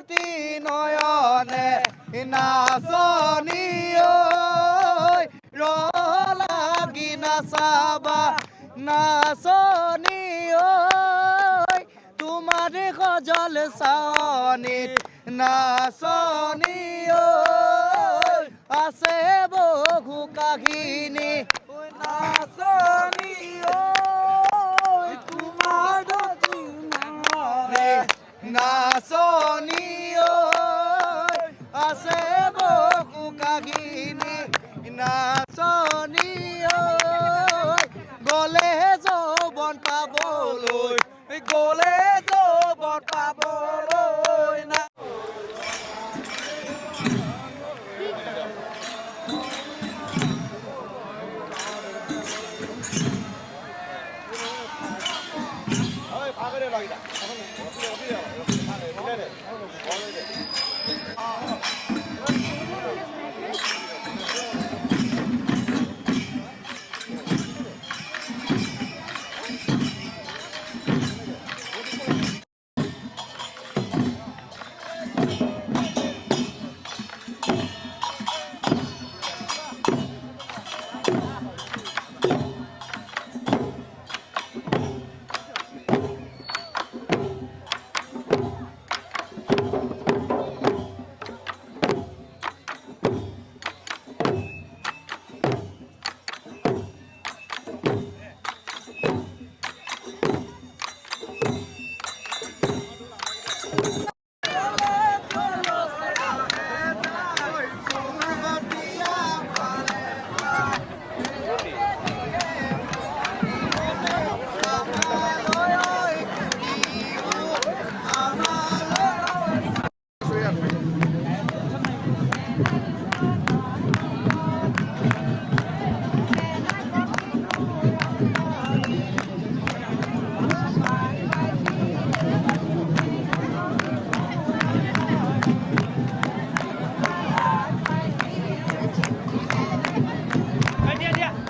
দুটি নয়নে নাচনী ঐ লাগি নাচাবা নাচনী ঐ তোমাৰ সজল চাৱনীত নাচনী ঐ আছে বহু কাহিনী নাচনী ঐ তোমাৰ নাচনী ঐ আছে বহু কাহিনী নাচনী ঐ গলে যৌৱন পাবলৈ গলে যৌৱন পাবলৈ না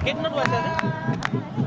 Get not was it?